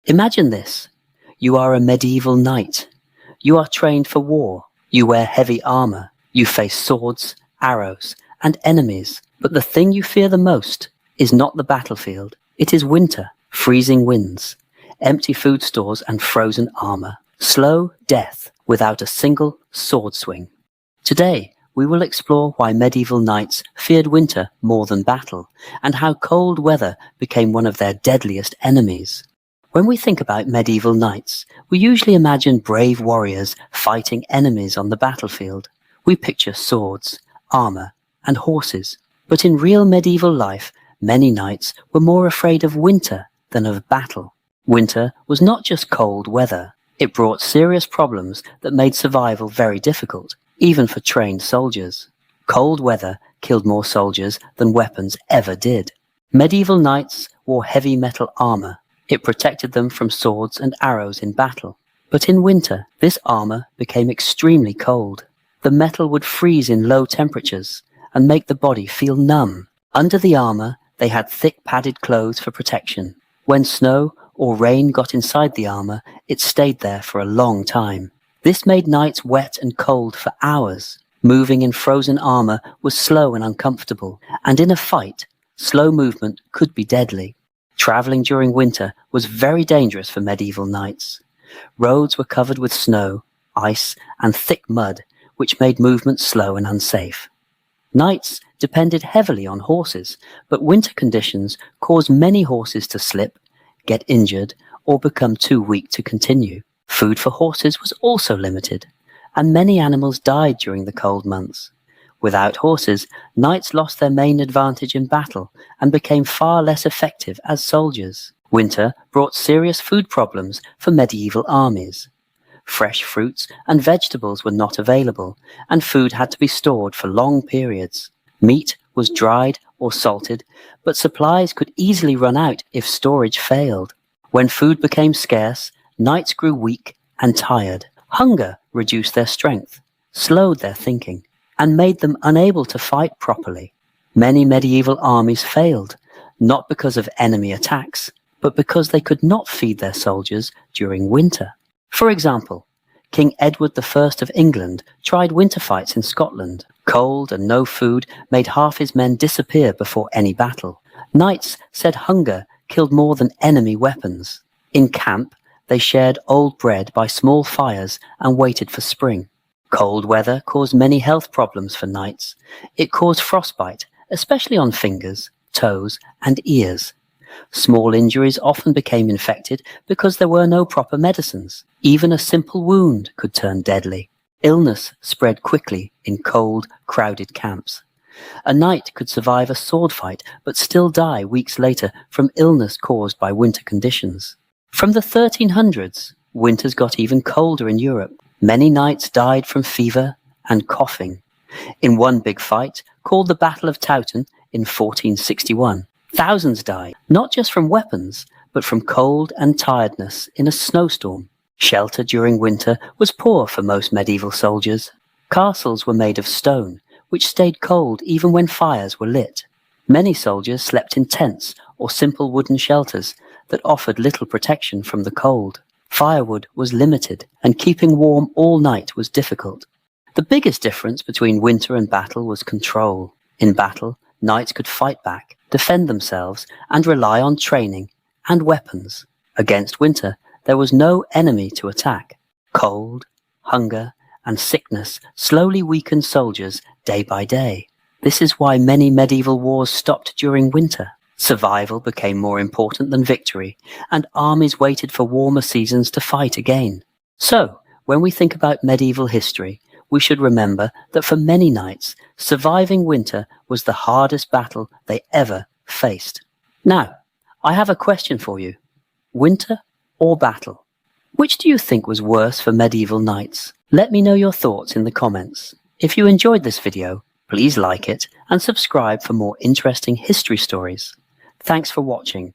Imagine this. You are a medieval knight. You are trained for war. You wear heavy armor. You face swords, arrows, and enemies. But the thing you fear the most is not the battlefield. It is winter, freezing winds, empty food stores and frozen armor. Slow death without a single sword swing. Today, we will explore why medieval knights feared winter more than battle, and how cold weather became one of their deadliest enemies. When we think about medieval knights, we usually imagine brave warriors fighting enemies on the battlefield. We picture swords, armor, and horses. But in real medieval life, many knights were more afraid of winter than of battle. Winter was not just cold weather. It brought serious problems that made survival very difficult, even for trained soldiers. Cold weather killed more soldiers than weapons ever did. Medieval knights wore heavy metal armor. It protected them from swords and arrows in battle. But in winter, this armor became extremely cold. The metal would freeze in low temperatures and make the body feel numb. Under the armor, they had thick padded clothes for protection. When snow or rain got inside the armor, it stayed there for a long time. This made nights wet and cold for hours. Moving in frozen armor was slow and uncomfortable, and in a fight, slow movement could be deadly. Traveling during winter was very dangerous for medieval knights. Roads were covered with snow, ice, and thick mud, which made movement slow and unsafe. Knights depended heavily on horses, but winter conditions caused many horses to slip, get injured, or become too weak to continue. Food for horses was also limited, and many animals died during the cold months. Without horses, knights lost their main advantage in battle and became far less effective as soldiers. Winter brought serious food problems for medieval armies. Fresh fruits and vegetables were not available, and food had to be stored for long periods. Meat was dried or salted, but supplies could easily run out if storage failed. When food became scarce, knights grew weak and tired. Hunger reduced their strength, slowed their thinking, and made them unable to fight properly. Many medieval armies failed, not because of enemy attacks, but because they could not feed their soldiers during winter. For example, King Edward I of England tried winter fights in Scotland. Cold and no food made half his men disappear before any battle. Knights said hunger killed more than enemy weapons. In camp, they shared old bread by small fires and waited for spring. Cold weather caused many health problems for knights. It caused frostbite, especially on fingers, toes, and ears. Small injuries often became infected because there were no proper medicines. Even a simple wound could turn deadly. Illness spread quickly in cold, crowded camps. A knight could survive a sword fight but still die weeks later from illness caused by winter conditions. From the 1300s, winters got even colder in Europe. Many knights died from fever and coughing. In one big fight, called the Battle of Towton in 1461, thousands died, not just from weapons, but from cold and tiredness in a snowstorm. Shelter during winter was poor for most medieval soldiers. Castles were made of stone, which stayed cold even when fires were lit. Many soldiers slept in tents or simple wooden shelters that offered little protection from the cold. Firewood was limited, and keeping warm all night was difficult. The biggest difference between winter and battle was control. In battle, knights could fight back, defend themselves, and rely on training and weapons. Against winter, there was no enemy to attack. Cold, hunger, and sickness slowly weakened soldiers day by day. This is why many medieval wars stopped during winter. Survival became more important than victory, and armies waited for warmer seasons to fight again. So, when we think about medieval history, we should remember that for many knights, surviving winter was the hardest battle they ever faced. Now, I have a question for you. Winter or battle? Which do you think was worse for medieval knights? Let me know your thoughts in the comments. If you enjoyed this video, please like it and subscribe for more interesting history stories. Thanks for watching.